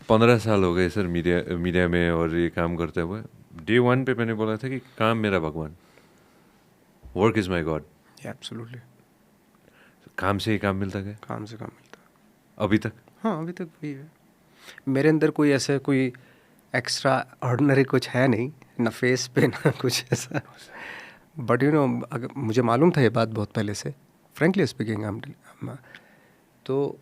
15 साल हो गए सर मीडिया में और ये काम करते हुए. डे 1 पे मैंने बोला था कि काम मेरा भगवान, work is my God. Absolutely. काम से ही काम मिलता गया काम से काम मिलता. अभी तक. हाँ, अभी तक वही है. मेरे अंदर कोई ऐसे कोई एक्स्ट्रा ऑर्डिनरी कुछ है नहीं, ना फेस पे ना कुछ ऐसा. बट यू नो, अगर मुझे मालूम था ये बात बहुत पहले से, फ्रेंकली स्पीकिंग, तो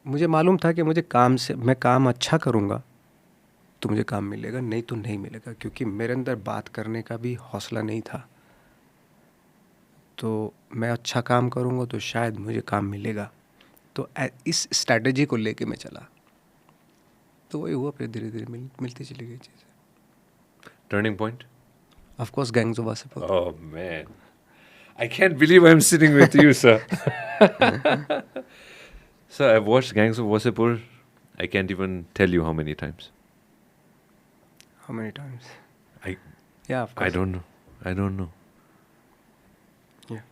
मुझे मालूम था कि मुझे काम से, मैं काम अच्छा करूँगा तो मुझे काम मिलेगा, नहीं तो नहीं मिलेगा. क्योंकि मेरे अंदर बात करने का भी हौसला नहीं था. तो मैं अच्छा काम करूँगा तो शायद मुझे काम मिलेगा. तो इस स्ट्रैटेजी को लेके मैं चला. तो वही हुआ, फिर धीरे धीरे मिलती चली गई चीज़ें. Turning point. Of course gangs of Wasseypur. Oh man, I can't believe I'm sitting with you, sir. Sir, I've watched Gangs of Wasseypur. I can't even tell you how many times. How many times? I Yeah, of course. I don't know. Yeah.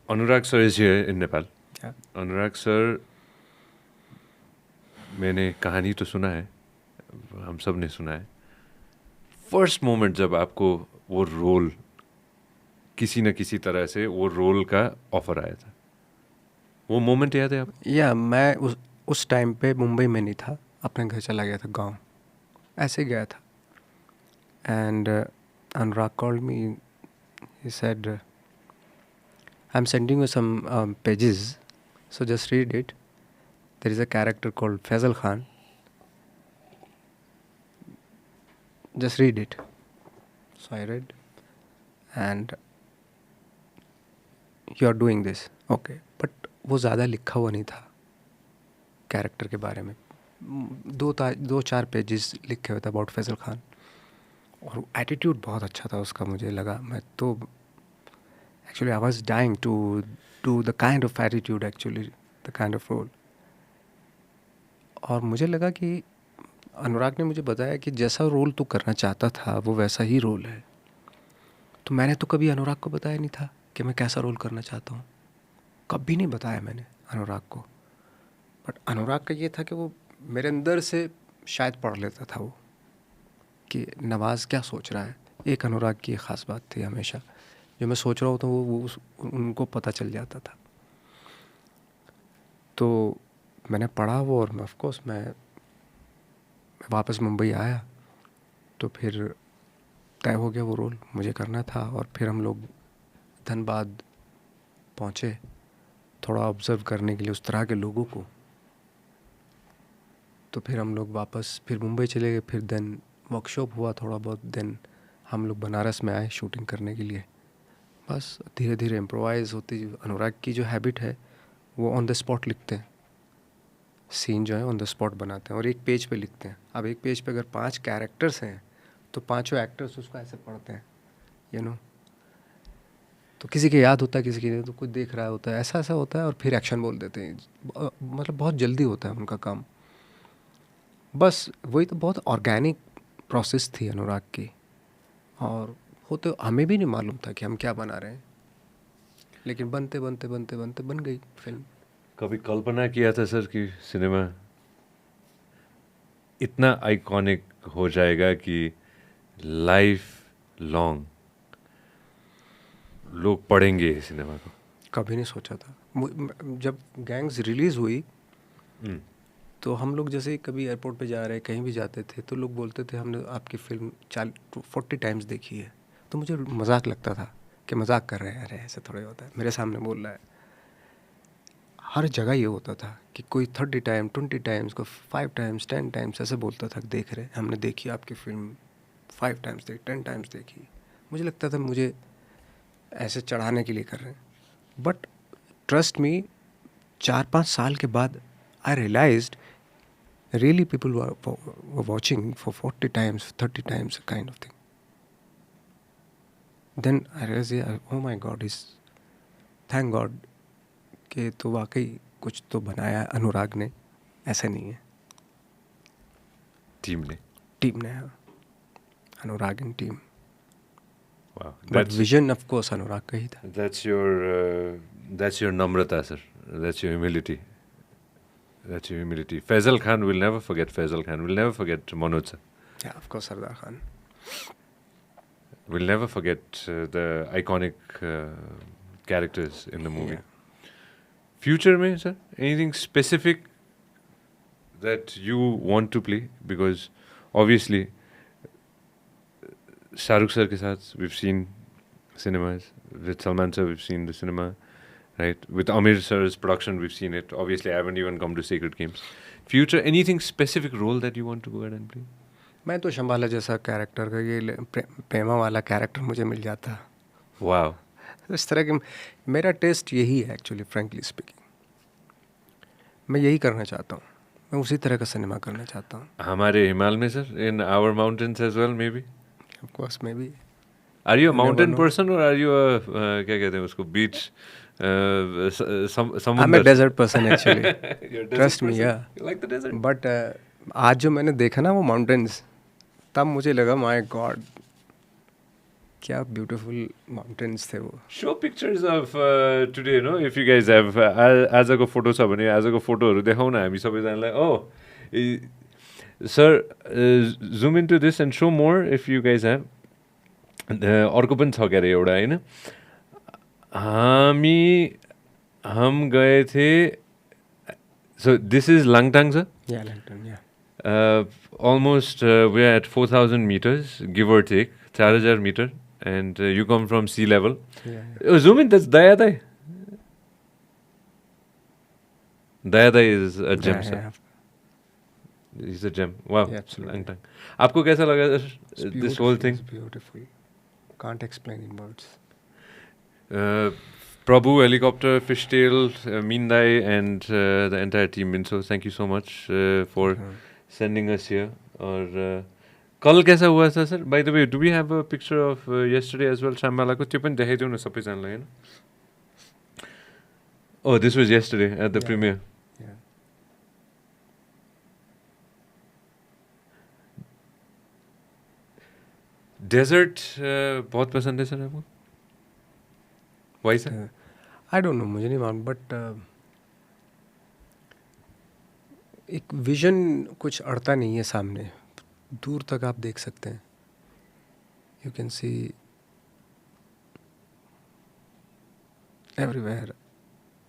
Anurag sir is here in Nepal. Yeah. Anurag sir, मैंने कहानी तो सुना है, हम सब ने सुना है. फर्स्ट मोमेंट जब आपको वो रोल, किसी न किसी तरह से वो रोल का ऑफर आया था, वो मोमेंट याद है आप? या मैं उस टाइम पे मुंबई में नहीं था, अपने घर चला गया था गांव, ऐसे गया था. And Anurag called me, he said, I am sending you some pages, so just read it. There is a character called Faisal Khan. Just read it. So I read, and you are doing this. Okay. But वो ज़्यादा लिखा हुआ नहीं था character के बारे में. 2-4 pages लिखे हुए थे अबाउट फैसल खान. और एटीट्यूड बहुत अच्छा था उसका, मुझे लगा. मैं तो actually I was dying to do the kind of attitude, actually the kind of role. और मुझे लगा कि अनुराग ने मुझे बताया कि जैसा रोल तू करना चाहता था वो वैसा ही रोल है. तो मैंने तो कभी अनुराग को बताया नहीं था कि मैं कैसा रोल करना चाहता हूँ. कभी नहीं बताया मैंने अनुराग को. बट अनुराग का ये था कि वो मेरे अंदर से शायद पढ़ लेता था वो, कि नवाज़ क्या सोच रहा है. एक अनुराग की ख़ास बात थी हमेशा, जो मैं सोच रहा हूँ तो वो उनको पता चल जाता था. तो मैंने पढ़ा वो, और ऑफ कोर्स मैं वापस मुंबई आया तो फिर तय हो गया वो रोल मुझे करना था. और फिर हम लोग धनबाद पहुँचे थोड़ा ऑब्ज़र्व करने के लिए उस तरह के लोगों को. तो फिर हम लोग वापस फिर मुंबई चले गए. फिर देन वर्कशॉप हुआ थोड़ा बहुत. देन हम लोग बनारस में आए शूटिंग करने के लिए. बस धीरे धीरे इम्प्रोवाइज़ होती. अनुराग की जो हैबिट है वो ऑन द स्पॉट लिखते हैं, सीन जो है ऑन द स्पॉट बनाते हैं और एक पेज पे लिखते हैं. अब एक पेज पे अगर 5 कैरेक्टर्स हैं तो 5 एक्टर्स उसको ऐसे पढ़ते हैं, यू नो. तो किसी के याद होता है, किसी के तो कुछ देख रहा होता है, ऐसा ऐसा होता है. और फिर एक्शन बोल देते हैं. मतलब बहुत जल्दी होता है उनका काम. बस वही तो बहुत ऑर्गेनिक प्रोसेस थी अनुराग की. और वो तो हमें भी नहीं मालूम था कि हम क्या बना रहे हैं, लेकिन बनते बनते बनते बनते बन गई फिल्म. कभी कल्पना किया था सर कि सिनेमा इतना आइकॉनिक हो जाएगा कि लाइफ लॉन्ग लोग पढ़ेंगे इस सिनेमा को? कभी नहीं सोचा था. जब गैंग्स रिलीज़ हुई तो हम लोग जैसे कभी एयरपोर्ट पे जा रहे कहीं भी जाते थे तो लोग बोलते थे हमने आपकी फिल्म 40 टाइम्स देखी है. तो मुझे मजाक लगता था कि मजाक कर रहे हैं, अरे ऐसे थोड़े होता है, मेरे सामने बोल रहा है. हर जगह ये होता था कि कोई 30 टाइम 20 टाइम्स, को 5 टाइम्स 10 टाइम्स ऐसे बोलता था, देख रहे हमने देखी आपकी फिल्म 5 टाइम्स देखी, 10 टाइम्स देखी. मुझे लगता था मुझे ऐसे चढ़ाने के लिए कर रहे हैं. बट ट्रस्ट मी, 4-5 साल के बाद आई realised really people were watching for 40 times, 30 times, kind of thing. Then I realized, yeah, oh my God, thank God कि तो वाकई कुछ तो बनाया अनुराग ने, ऐसा नहीं है. टीम ने हाँ, Anurag and team. Wow, but vision of course Anurag का ही था. that's your नम्रता sir, that's your humility. That's your humility. Faisal Khan, we'll never forget Faisal Khan. We'll never forget Manoj sir. Yeah, of course, Sardar Khan. We'll never forget the iconic characters in the movie. Yeah. Future mein, sir, anything specific that you want to play? Because obviously, Shah Rukh sir ke saath, we've seen cinemas. With Salman sir, we've seen the cinema. Right? With Amir sir's production, we've seen it. Obviously, I haven't even come to Sacred Games. Future, anything specific role that you want to go ahead and play? मैं तो शंबाला जैसा character का ये प्रेमा वाला character मुझे मिल जाता. Wow. इस तरह के मेरा टेस्ट यही है एक्चुअली, फ्रैंकली स्पीकिंग. मैं यही करना चाहता हूँ. मैं उसी तरह का सिनेमा करना चाहता हूँ. हमारे हिमालय में sir, in our mountains as well maybe? Of course, maybe. Are you a mountain person or are you a क्या कहते हैं उसको, beach? I'm a desert person actually. Trust me, yeah. You like the desert? But आज जो मैंने देखा ना वो माउंटेन्स, तब मुझे लगा माय गॉड क्या ब्यूटीफुल माउंटेन्स थे वो. Show pictures of today, no? If you guys have आजको फोटो छ भने आजको फोटोहरू देखाउँ न हामी सबैजनालाई. Sir, zoom into this and show more if you guys have. अर्को पनि छ क्या अरे एउटा, होइन? हम गए थे. So this is Langtang, sir? Yeah, Langtang, yeah. Almost we're at 4,000 meters, give or take, 4,000 meter, and you come from sea level. Yeah. Zoom in, that's Dayadai. Dayadai is a gem, Yeah, sir. yeah. He's a gem. Wow. Yeah, absolutely. Langtang. आपको कैसा लगा It's this whole thing? It's beautiful. Can't explain in words. Prabhu, Helicopter, Fishtail, Mindai, and the entire team. Minso, thank you so much for sending us here. और कल कैसा हुआ था sir? By the way, do we have a picture of yesterday as well? Shambhala को त्यो पनि देखाइदिउ न सबैजनालाई, हैन? Oh, this was yesterday at the premiere. Yeah. Desert बहुत पसंद है सर आपको? Why sir? I don't know, मुझे नहीं मालूम, बट एक विजन कुछ अड़ता नहीं है सामने, दूर तक आप देख सकते हैं. You can see everywhere.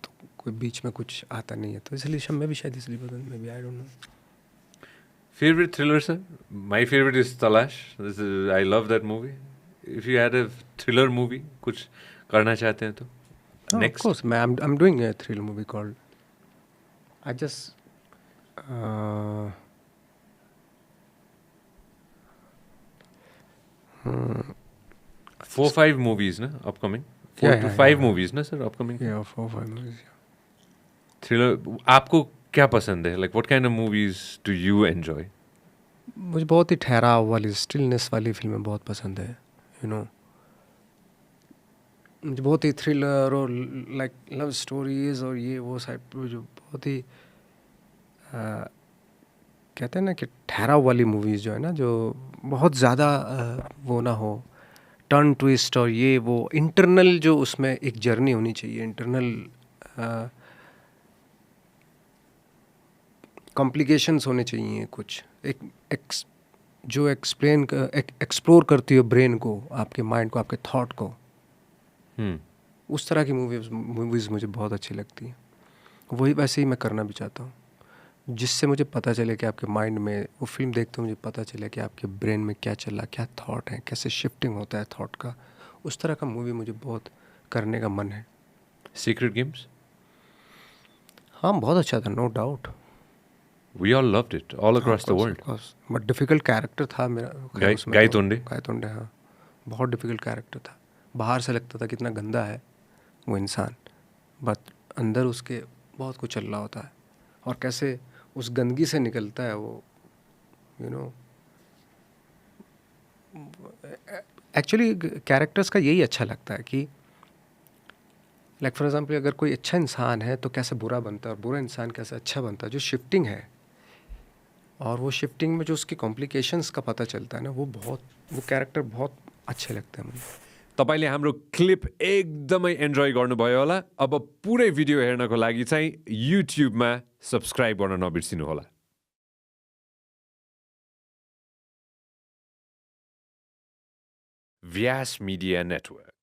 तो कोई बीच में कुछ आता नहीं है, तो इसलिए मैं भी शायद इसलिए पसंद, may be, I don't know. Favorite thriller, sir? My favorite is Talash. I love that movie. If you had a thriller movie, कुछ करना चाहते हैं तो? Next. Of course, I'm doing a thriller movie called. I just 4-5 movies, na upcoming. 4 to 5 movies, na sir, upcoming. Yeah, 4-5 movies. Thriller. आपको क्या पसंद है? Like what kind of movies do you enjoy? मुझे बहुत ही ठहराव वाली, स्टिलनेस वाली फिल्में बहुत पसंद है. यू नो, मुझे बहुत ही थ्रिलर और लाइक लव स्टोरीज और ये वो साइड जो बहुत ही कहते हैं ना कि ठहराव वाली मूवीज़ जो है ना, जो बहुत ज़्यादा वो ना हो, टर्न ट्विस्ट और ये वो, इंटरनल जो उसमें एक जर्नी होनी चाहिए, इंटरनल कॉम्प्लिकेशंस होने चाहिए कुछ, एक जो एक्सप्लोर करती हो ब्रेन को, आपके माइंड को, आपके थॉट को. उस तरह की मूवीज़ मुझे बहुत अच्छी लगती हैं. वही वैसे ही मैं करना भी चाहता हूँ, जिससे मुझे पता चले कि आपके माइंड में, वो फिल्म देखते हुए मुझे पता चले कि आपके ब्रेन में क्या चल रहा, क्या थॉट है, कैसे शिफ्टिंग होता है थॉट का. उस तरह का मूवी मुझे बहुत करने का मन है. Secret Games? हाँ, बहुत अच्छा था, no doubt. We all loved it, all across the world. But difficult character था मेरा. गायतोंडे. गायतोंडे, हाँ, बहुत डिफ़िकल्ट कैरेक्टर था. बाहर से लगता था कितना गंदा है वो इंसान, बट अंदर उसके बहुत कुछ चल रहा होता है, और कैसे उस गंदगी से निकलता है वो, यू नो. एक्चुअली कैरेक्टर्स का यही अच्छा लगता है कि लाइक फॉर एग्जांपल, अगर कोई अच्छा इंसान है तो कैसे बुरा बनता है, और बुरा इंसान कैसे अच्छा बनता है. जो शिफ्टिंग है, और वो शिफ्टिंग में जो उसकी कॉम्प्लिकेशंस का पता चलता है ना, वो कैरेक्टर बहुत अच्छे लगते हैं मुझे. तपाईँले हाम्रो क्लिप एकदमै एन्जोय गर्नुभयो होला। अब पुरै भिडियो हेर्नको लागि चाहिँ युट्युबमा सब्स्क्राइब गर्न नबिर्सिनु होला। व्यास मिडिया नेटवर्क।